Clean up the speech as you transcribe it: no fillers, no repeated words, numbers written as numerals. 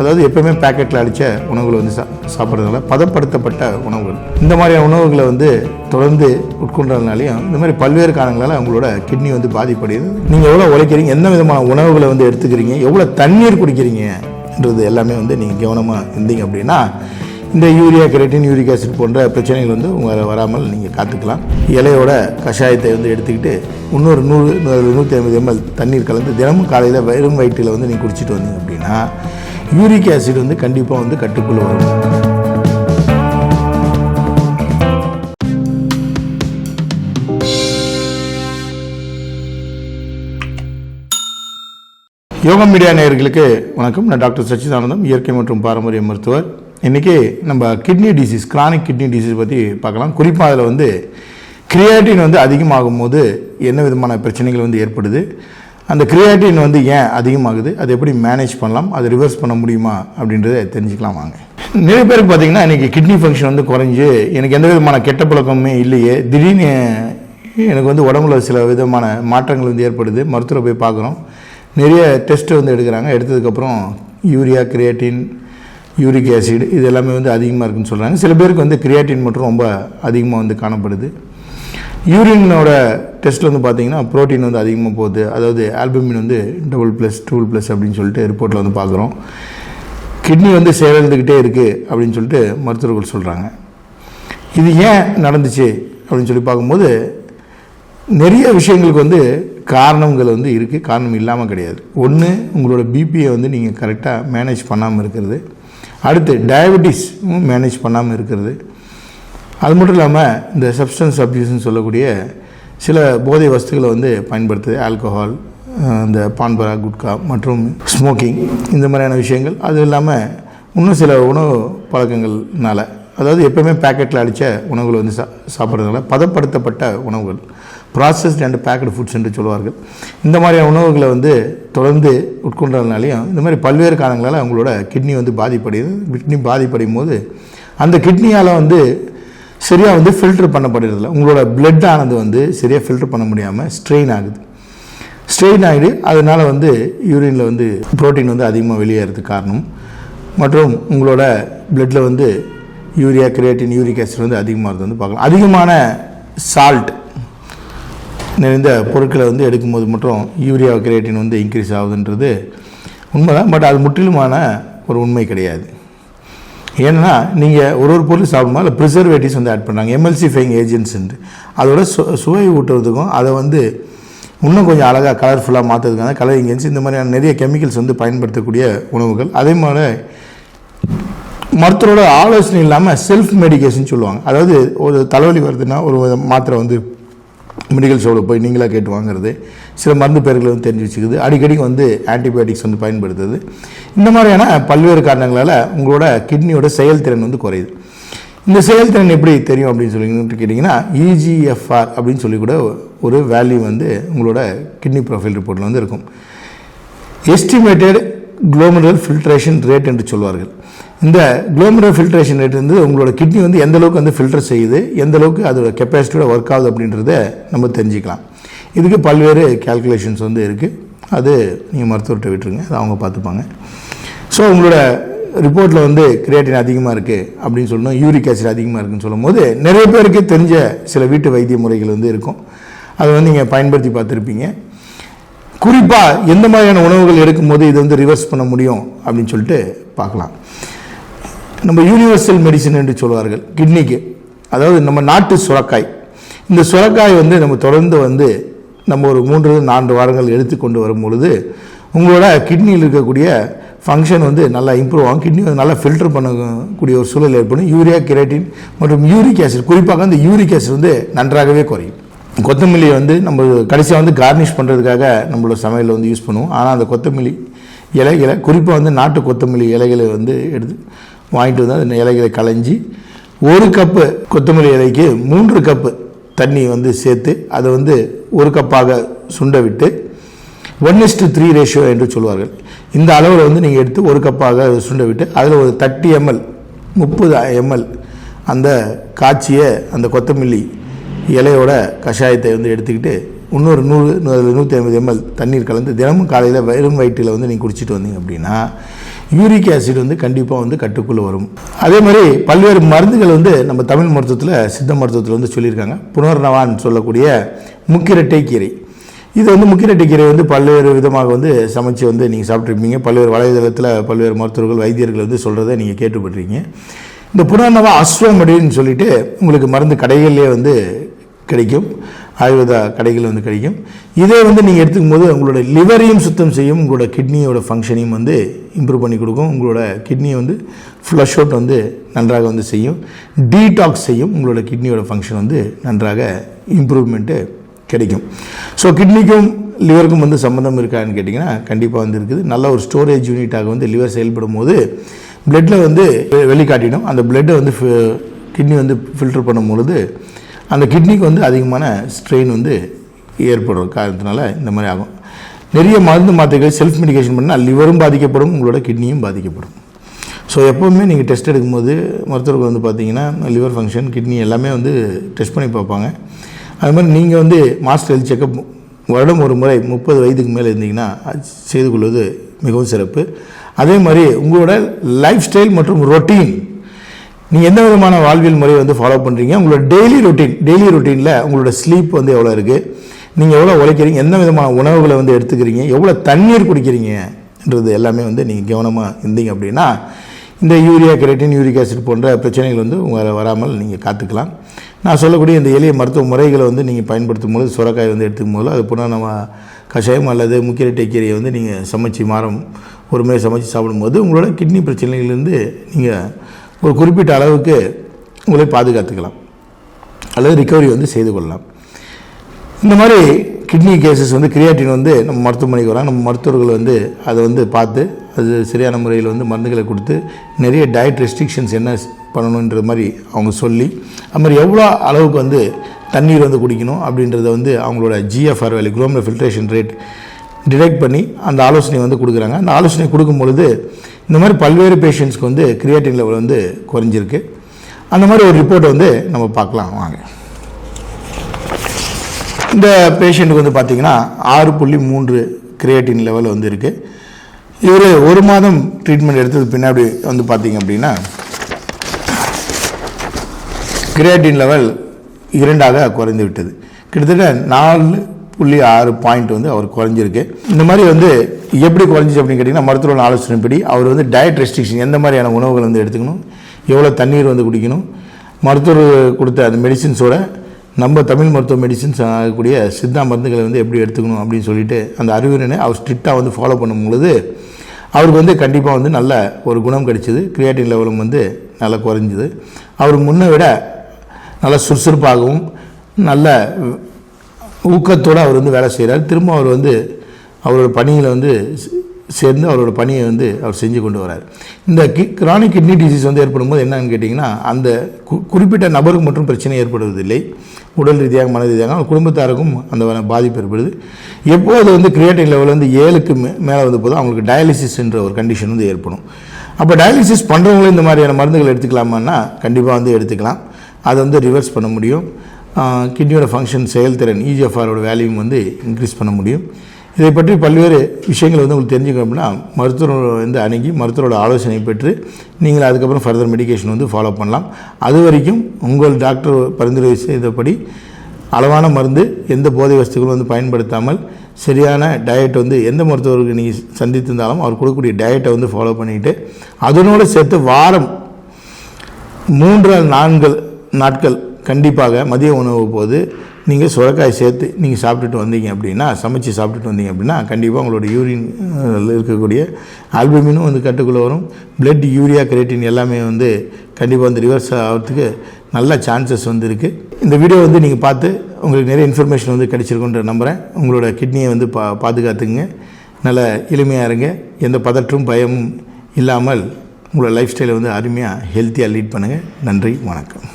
அதாவது எப்பவுமே பேக்கெட்டில் அடித்த உணவுகளை வந்து சாப்பிட்றதுனால பதப்படுத்தப்பட்ட உணவுகள் இந்த மாதிரியான உணவுகளை வந்து தொடர்ந்து உட்கொண்டதுனாலையும் இந்த மாதிரி பல்வேறு காரணங்களால் அவங்களோட கிட்னி வந்து பாதிப்படையுது. நீங்கள் எவ்வளோ உழைக்கிறீங்க, எந்த விதமான உணவுகளை வந்து எடுத்துக்கிறீங்க, எவ்வளோ தண்ணீர் குடிக்கிறீங்கன்றது எல்லாமே வந்து நீங்கள் கவனமாக இருந்தீங்க அப்படின்னா இந்த யூரியா, கிரேட்டின், யூரிக் ஆசிட் போன்ற பிரச்சனைகள் வந்து உங்களை வராமல் நீங்கள் காத்துக்கலாம். இலையோட கஷாயத்தை வந்து எடுத்துக்கிட்டு இன்னொரு 100-150 ml தண்ணீர் கலந்து தினமும் காலையில் வெறும் வயிற்றில் வந்து நீங்கள் குடிச்சிட்டு வந்தீங்க அப்படின்னா யூரிக் ஆசிட் வந்து கண்டிப்பாக வந்து கட்டுக்குள்ளே வரும். யோகம் மீடியா நேயர்களுக்கு வணக்கம். நான் டாக்டர் சச்சிதானந்தம், இயற்கை மற்றும் பாரம்பரிய மருத்துவர். இன்றைக்கி நம்ம kidney disease, chronic kidney disease பற்றி பார்க்கலாம். குறிப்பாக அதில் வந்து கிரியாட்டின் வந்து அதிகமாகும் போது என்ன விதமான பிரச்சனைகள் வந்து ஏற்படுது, அந்த கிரியாட்டின் வந்து ஏன் அதிகமாகுது, அதை எப்படி மேனேஜ் பண்ணலாம், அதை ரிவர்ஸ் பண்ண முடியுமா அப்படின்றத தெரிஞ்சுக்கலாம் வாங்க. நிறைய பேருக்கு பார்த்தீங்கன்னா இன்றைக்கி கிட்னி ஃபங்க்ஷன் வந்து குறைஞ்சி எனக்கு எந்த விதமான கெட்ட பழக்கமுமே இல்லையே, திடீர்னு எனக்கு வந்து உடம்புல சில விதமான மாற்றங்கள் வந்து ஏற்படுது. மருத்துவரை போய் பார்க்குறோம், நிறைய டெஸ்ட்டு வந்து எடுக்கிறாங்க. எடுத்ததுக்கப்புறம் யூரியா, கிரியாட்டின், யூரிக் ஆசிட் இது எல்லாமே வந்து அதிகமாக இருக்குன்னு சொல்கிறாங்க. சில பேருக்கு வந்து கிரியாட்டின் மட்டும் ரொம்ப அதிகமாக வந்து காணப்படுது. யூரினோட டெஸ்ட்டில் வந்து பார்த்திங்கன்னா ப்ரோட்டீன் வந்து அதிகமாக போகுது. அதாவது ஆல்புமின் வந்து 2+2+ அப்படின்னு சொல்லிட்டு ரிப்போர்ட்டில் வந்து பார்க்குறோம். கிட்னி வந்து செயலிழந்துக்கிட்டே இருக்குது அப்படின்னு சொல்லிட்டு மருத்துவர்கள் சொல்கிறாங்க. இது ஏன் நடந்துச்சு அப்படின்னு சொல்லி பார்க்கும்போது நிறைய விஷயங்களுக்கு வந்து காரணங்கள் வந்து இருக்குது, காரணம் இல்லாமல் கிடையாது. ஒன்று, உங்களோட பிபியை வந்து நீங்கள் கரெக்டாக மேனேஜ் பண்ணாமல் இருக்கிறது. அடுத்து டயபெட்டிஸ் மேனேஜ் பண்ணாமல் இருக்கிறது. அது மட்டும் இல்லாமல் இந்த சப்ஸ்டன்ஸ் அப்யூஸ்ன்னு சொல்லக்கூடிய சில போதை வஸ்துக்களை வந்து பயன்படுத்துது, ஆல்கஹால், இந்த பான்பரா, குட்கா மற்றும் ஸ்மோக்கிங் இந்த மாதிரியான விஷயங்கள். அது இல்லாமல் இன்னும் சில உணவு பழக்கங்கள்னால, அதாவது எப்போவுமே பேக்கெட்டில் அடித்த உணவுகளை வந்து சாப்பிட்றதுனால பதப்படுத்தப்பட்ட உணவுகள், ப்ராசஸ்ட் அண்ட் பேக்கடு ஃபுட்ஸ் என்று சொல்வார்கள், இந்த மாதிரியான உணவுகளை வந்து தொடர்ந்து உட்கொண்டதுனாலையும் இந்த மாதிரி பல்வேறு காரணங்களால் அவங்களோட கிட்னி வந்து பாதிப்படையுது. கிட்னி பாதிப்படையும் போது அந்த கிட்னியால் வந்து சரியாக வந்து ஃபில்டர் பண்ணப்படுறதில்ல. உங்களோட பிளட் ஆனது வந்து சரியாக ஃபில்டர் பண்ண முடியாமல் ஸ்ட்ரெயின் ஆகிடு. அதனால் வந்து யூரினில் வந்து ப்ரோட்டீன் வந்து அதிகமாக வெளியேறதுக்கு காரணம். மற்றும் உங்களோட பிளட்டில் வந்து யூரியா, கிரியாட்டின், யூரிக் ஆசிட் வந்து அதிகமாக இருக்குது வந்து பார்க்கலாம். அதிகமான சால்ட் நிறைந்த பொருட்களை வந்து எடுக்கும்போது மட்டும் யூரியா, கிரியாட்டின் வந்து இன்க்ரீஸ் ஆகுதுன்றது உண்மைதான். பட் அது முற்றிலுமான ஒரு உண்மை கிடையாது. ஏன்னா நீங்கள் ஒரு பொருள் சாப்பிடும்போது அதில் ப்ரிசர்வேட்டிவ்ஸ் வந்து ஆட் பண்ணுறாங்க, எம்எல்சிஃபைங் ஏஜென்ட்ஸ்ன்ட்டு. அதோட சுவை ஊட்டுறதுக்கும் அதை வந்து இன்னும் கொஞ்சம் அழகாக கலர்ஃபுல்லாக மாற்றுறதுக்கான கலரிங் ஏஜென்ட்ஸ், இந்த மாதிரியான நிறைய கெமிக்கல்ஸ் வந்து பயன்படுத்தக்கூடிய உணவுகள். அதே மாதிரி மருத்துவரோட ஆலோசனை இல்லாமல் செல்ஃப் மெடிக்கேஷன் சொல்லுவாங்க. அதாவது ஒரு தலைவலி வருதுன்னா ஒரு மாத்திரை வந்து மெடிக்கல் ஷாப்பில் போய் நீங்களாக கேட்டு வாங்குறது, சில மருந்து பேர்களை வந்து தெரிஞ்சு வச்சுக்குது, அடிக்கடி வந்து ஆன்டிபயோட்டிக்ஸ் வந்து பயன்படுத்துறது. இந்த மாதிரியான பல்வேறு காரணங்களால் உங்களோட கிட்னியோட செயல்திறன் வந்து குறையுது. இந்த செயல்திறன் எப்படி தெரியும் அப்படின்னு சொல்லிட்டு கேட்டிங்கன்னா EGFR அப்படின்னு சொல்லி கூட ஒரு வேல்யூ வந்து உங்களோட கிட்னி ப்ரொஃபைல் ரிப்போர்ட்டில் வந்து இருக்கும். எஸ்டிமேட்டட் குளோமெருலர் ஃபில்ட்ரேஷன் ரேட் என்று சொல்வார்கள். இந்த குளோமெருலர் ஃபில்ட்ரேஷன் ரேட் வந்து உங்களோட கிட்னி வந்து எந்த அளவுக்கு வந்து ஃபில்டர் செய்யுது, எந்த அளவுக்கு அதோட கெப்பாசிட்டியோட ஒர்க் ஆகுது அப்படின்றத நம்ம தெரிஞ்சுக்கலாம். இதுக்கு பல்வேறு கேல்குலேஷன்ஸ் வந்து இருக்குது. அது நீங்கள் மருத்துவர்கிட்ட விட்டுருங்க, அதை அவங்க பார்த்துப்பாங்க. ஸோ உங்களோட ரிப்போர்ட்டில் வந்து கிரியாட்டின் அதிகமாக இருக்குது அப்படின்னு சொல்லணும், யூரிக் ஆசிட் அதிகமாக இருக்குன்னு சொல்லும் போது நிறைய பேருக்கு தெரிஞ்ச சில வீட்டு வைத்திய முறைகள் வந்து இருக்கும். அதை வந்து நீங்கள் பயன்படுத்தி பார்த்துருப்பீங்க. குறிப்பாக எந்த மாதிரியான உணவுகள் எடுக்கும்போது இது வந்து ரிவர்ஸ் பண்ண முடியும் அப்படின்னு சொல்லிட்டு பார்க்கலாம். நம்ம யூனிவர்சல் மெடிசன் என்று சொல்வார்கள் கிட்னிக்கு, அதாவது நம்ம நாட்டு சுரக்காய். இந்த சுரக்காய் வந்து நம்ம தொடர்ந்து வந்து நம்ம ஒரு 3-4 வாரங்கள் எடுத்துக்கொண்டு வரும் பொழுது உங்களோட கிட்னியில் இருக்கக்கூடிய ஃபங்க்ஷன் வந்து நல்லா இம்ப்ரூவ் ஆகும். கிட்னி வந்து நல்லா ஃபில்டர் பண்ணக்கூடிய ஒரு சூழல் ஏற்படும். யூரியா, கிரேட்டின் மற்றும் யூரிக் ஆசிட், குறிப்பாக அந்த யூரிக் ஆசிட் வந்து நன்றாகவே குறையும். கொத்தமல்லியை வந்து நம்ம கடைசியாக வந்து கார்னிஷ் பண்ணுறதுக்காக நம்மளோட சமையலில் வந்து யூஸ் பண்ணுவோம். ஆனால் அந்த கொத்தமல்லி இலைகளை, குறிப்பாக வந்து நாட்டு கொத்தமல்லி இலைகளை வந்து எடுத்து வாங்கிட்டு வந்து அந்த இலைகளை களைஞ்சி 1 கப்பு கொத்தமல்லி இலைக்கு 3 கப்பு தண்ணி வந்து சேர்த்து அதை வந்து 1 கப்பாக சுண்ட விட்டு 1:3 ரேஷியோ என்று சொல்வார்கள். இந்த அளவில் வந்து நீங்கள் எடுத்து 1 கப்பாக சுண்ட விட்டு அதில் ஒரு 30 ml 30 ml அந்த காய்ச்சிய அந்த கொத்தமல்லி இலையோட கஷாயத்தை வந்து எடுத்துக்கிட்டு இன்னொரு 100-150 ml தண்ணீர் கலந்து தினமும் காலையில் வெறும் வயிற்றில் வந்து நீங்கள் குடிச்சிட்டு வந்தீங்க அப்படின்னா யூரிக் ஆசிட் வந்து கண்டிப்பாக வந்து கட்டுக்குள்ளே வரும். அதே மாதிரி பல்வேறு மருந்துகள் வந்து நம்ம தமிழ் மருத்துவத்தில் சித்த மருத்துவத்தில் வந்து சொல்லியிருக்காங்க. புனர்நவான் சொல்லக்கூடிய முக்கிரட்டை கீரை, இது வந்து முக்கிரட்டை கீரை வந்து பல்வேறு விதமாக வந்து சமைச்சு வந்து நீங்கள் சாப்பிட்ருப்பீங்க. பல்வேறு வலைதளத்தில் பல்வேறு மருத்துவர்கள் வைத்தியர்கள் வந்து சொல்கிறத நீங்கள் கேட்டுப்பட்டிருக்கீங்க. இந்த புனர்நவா அஸ்வமடின்னு சொல்லிட்டு உங்களுக்கு மருந்து கடைகள்லேயே வந்து கிடைக்கும், ஆயுர்வேத கடைகள் வந்து கிடைக்கும். இதே வந்து நீங்கள் எடுத்துக்கும் போது உங்களோட லிவரையும் சுத்தம் செய்யும், உங்களோட கிட்னியோட ஃபங்க்ஷனையும் வந்து இம்ப்ரூவ் பண்ணி கொடுக்கும், உங்களோட கிட்னியை வந்து ஃப்ளஷ் அவுட் வந்து நன்றாக வந்து செய்யும், டீடாக்ஸ் செய்யும், உங்களோட கிட்னியோட ஃபங்க்ஷன் வந்து நன்றாக இம்ப்ரூவ்மெண்ட்டு கிடைக்கும். ஸோ கிட்னிக்கும் லிவருக்கும் வந்து சம்மந்தம் இருக்கான்னு கேட்டிங்கன்னா கண்டிப்பாக வந்து இருக்குது. நல்ல ஒரு ஸ்டோரேஜ் யூனிட்டாக வந்து லிவர் செயல்படும் போது பிளட்டில் வந்து வெளிக்காட்டிடும். அந்த பிளட்டை வந்து கிட்னி வந்து ஃபில்டர் பண்ணும்பொழுது அந்த கிட்னிக்கு வந்து அதிகமான ஸ்ட்ரெயின் வந்து ஏற்படுற காரணத்தினால இந்த மாதிரி ஆகும். நிறைய மருந்து மாத்திரைகள் செல்ஃப் மெடிகேஷன் பண்ணால் லிவரும் பாதிக்கப்படும், உங்களோட கிட்னியும் பாதிக்கப்படும். ஸோ எப்போவுமே நீங்கள் டெஸ்ட் எடுக்கும்போது மருத்துவர்கள் வந்து பார்த்தீங்கன்னா லிவர் ஃபங்க்ஷன், கிட்னி எல்லாமே வந்து டெஸ்ட் பண்ணி பார்ப்பாங்க. அது மாதிரி நீங்கள் வந்து மாஸ்டர் ஹெல்த் செக்கப் வருடம் ஒரு முறை 30 வயதுக்கு மேலே இருந்தீங்கன்னா செய்து கொள்வது மிகவும் சிறப்பு. அதே மாதிரி உங்களோட லைஃப் ஸ்டைல் மற்றும் ரொட்டீன், நீங்கள் எந்த விதமான வாழ்வியல் முறையை வந்து ஃபாலோ பண்ணுறீங்க, உங்களோட டெய்லி ரொட்டீனில் உங்களோட ஸ்லீப் வந்து எவ்வளோ இருக்குது, நீங்கள் எவ்வளோ உழைக்கிறீங்க, எந்த விதமான உணவுகளை வந்து எடுத்துக்கிறீங்க, எவ்வளோ தண்ணீர் குடிக்கிறீங்கன்றது எல்லாமே வந்து நீங்கள் கவனமாக இருந்தீங்க அப்படின்னா இந்த யூரியா, கெரட்டின், யூரிக் ஆசிட் போன்ற பிரச்சனைகள் வந்து உங்களை வராமல் நீங்கள் காத்துக்கலாம். நான் சொல்லக்கூடிய இந்த எளிய மருத்துவ முறைகளை வந்து நீங்கள் பயன்படுத்தும் போது, சுரக்காய் வந்து எடுத்துக்கும் போது அது புனः நம்ம கஷாயம் அல்லது முக்கிரட்டை கீரையை வந்து நீங்கள் சமைச்சு ஒரு முறை சமைச்சு சாப்பிடும்போது உங்களோட கிட்னி பிரச்சனைகளிலிருந்து நீங்கள் ஒரு குறிப்பிட்ட அளவுக்கு உங்களை பாதுகாத்துக்கலாம் அல்லது ரிகவரி வந்து செய்து கொள்ளலாம். இந்த மாதிரி கிட்னி கேசஸ் வந்து கிரியாட்டின் வந்து நம்ம மருத்துவமனைக்கு வராங்க. நம்ம மருத்துவர்கள் வந்து அதை வந்து பார்த்து அது சரியான முறையில் வந்து மருந்துகளை கொடுத்து நிறைய டயட் ரெஸ்ட்ரிக்ஷன்ஸ் என்ன பண்ணணுன்ற மாதிரி அவங்க சொல்லி, அது மாதிரி எவ்வளோ அளவுக்கு வந்து தண்ணீர் வந்து குடிக்கணும் அப்படின்றத வந்து அவங்களோட GFR value, glomerular filtration rate detect பண்ணி அந்த ஆலோசனை வந்து கொடுக்குறாங்க. அந்த ஆலோசனை கொடுக்கும் பொழுது இந்த மாதிரி பல்வேறு பேஷண்ட்ஸ்க்கு வந்து கிரியாட்டின் லெவல் வந்து குறைஞ்சிருக்கு. அந்த மாதிரி ஒரு ரிப்போர்ட்டை வந்து நம்ம பார்க்கலாம் வாங்க. இந்த பேஷண்ட்டுக்கு வந்து பார்த்திங்கன்னா 6.3 கிரியாட்டின் லெவல் வந்து இருக்குது. இவர் 1 மாதம் ட்ரீட்மெண்ட் எடுத்தது பின்னாடி வந்து பார்த்திங்க அப்படின்னா கிரியாட்டின் லெவல் 2ஆக குறைந்து விட்டது. கிட்டத்தட்ட 4.6 பாயிண்ட் வந்து அவர் குறைஞ்சிருக்கு. இந்த மாதிரி வந்து எப்படி குறைஞ்சிச்சு அப்படின்னு கேட்டிங்கன்னா மருத்துவ ஆலோசனைப்படி அவர் வந்து டயட் ரெஸ்ட்ரிக்ஷன், எந்த மாதிரியான உணவுகள் வந்து எடுத்துக்கணும், எவ்வளோ தண்ணீர் வந்து குடிக்கணும், மருத்துவர் கொடுத்த அந்த மெடிசின்ஸோட நம்ம தமிழ் மருத்துவ மெடிசின்ஸ் ஆகக்கூடிய சித்தா மருந்துகளை வந்து எப்படி எடுத்துக்கணும் அப்படின்னு சொல்லிட்டு அந்த அறிவுரையை அவர் ஸ்ட்ரிக்டாக வந்து ஃபாலோ பண்ணும் பொழுது அவருக்கு வந்து கண்டிப்பாக வந்து நல்ல ஒரு குணம் கிடைச்சிது. கிரியாட்டின் லெவலும் வந்து நல்லா குறைஞ்சிது. அவர் முன்னை விட நல்ல சுறுசுறுப்பாகவும் நல்ல ஊக்கத்தோடு அவர் வந்து வேலை செய்கிறார். திரும்ப அவர் வந்து அவரோட பணியில் வந்து சேர்ந்து அவரோட பணியை வந்து அவர் செஞ்சு கொண்டு வரார். இந்த கிரானிக் கிட்னி டிசீஸ் வந்து ஏற்படும் போது என்னன்னு கேட்டிங்கன்னா அந்த குறிப்பிட்ட நபருக்கு மட்டும் பிரச்சனை ஏற்படுவதில்லை, உடல் ரீதியாக மன ரீதியாக குடும்பத்தாருக்கும் அந்த பாதிப்பு ஏற்படுது. எப்போது வந்து கிரியாட்டின் லெவல் வந்து 7க்கு மேலே வந்து போதும் அவங்களுக்கு டயாலிசிஸ் என்ற ஒரு கண்டிஷன் வந்து ஏற்படும். அப்போ டயாலிசிஸ் பண்ணுறவங்களும் இந்த மாதிரியான மருந்துகள் எடுத்துக்கலாமான்னா கண்டிப்பாக வந்து எடுத்துக்கலாம். அதை வந்து ரிவர்ஸ் பண்ண முடியும். கிட்னியோட ஃபங்க்ஷன், செயல்திறன், EGFRோட வேல்யூம் வந்து இன்க்ரீஸ் பண்ண முடியும். இதை பற்றி பல்வேறு விஷயங்கள் வந்து உங்களுக்கு தெரிஞ்சுக்கணும் அப்படின்னா மருத்துவர் வந்து அணுகி மருத்துவரோட ஆலோசனை பெற்று நீங்கள் அதுக்கப்புறம் ஃபர்தர் மெடிகேஷன் வந்து ஃபாலோ பண்ணலாம். அது வரைக்கும் உங்கள் டாக்டர் பரிந்துரை செய்தபடி அளவான மருந்து, எந்த போதை வஸ்துகளும் வந்து பயன்படுத்தாமல் சரியான டயட் வந்து எந்த மருத்துவருக்கு நீங்கள் சந்தித்திருந்தாலும் அவர் கொடுக்கக்கூடிய டயட்டை வந்து ஃபாலோ பண்ணிவிட்டு அதனோடு சேர்த்து வாரம் 3-4 நாட்கள் கண்டிப்பாக மதிய உணவு போது நீங்கள் சுரக்காய் சேர்த்து நீங்கள் சாப்பிட்டுட்டு வந்தீங்க அப்படின்னா, சமைச்சு சாப்பிட்டுட்டு வந்தீங்க அப்படின்னா கண்டிப்பாக உங்களோட யூரின் இருக்கக்கூடிய ஆல்புமினும் வந்து கட்டுக்குள்ளே வரும். பிளட், யூரியா, கிரேட்டின் எல்லாமே வந்து கண்டிப்பாக வந்து ரிவர்ஸ் ஆகிறதுக்கு நல்ல சான்சஸ் வந்து இருக்குது. இந்த வீடியோ வந்து நீங்கள் பார்த்து உங்களுக்கு நிறைய இன்ஃபர்மேஷன் வந்து கிடைச்சிருக்குன்ற நம்புகிறேன். உங்களோட கிட்னியை வந்து பாதுகாத்துங்க, நல்ல எளிமையாக இருங்க, எந்த பதற்றும் பயமும் இல்லாமல் உங்களோட லைஃப் ஸ்டைலை வந்து அருமையாக ஹெல்த்தியாக லீட் பண்ணுங்கள். நன்றி, வணக்கம்.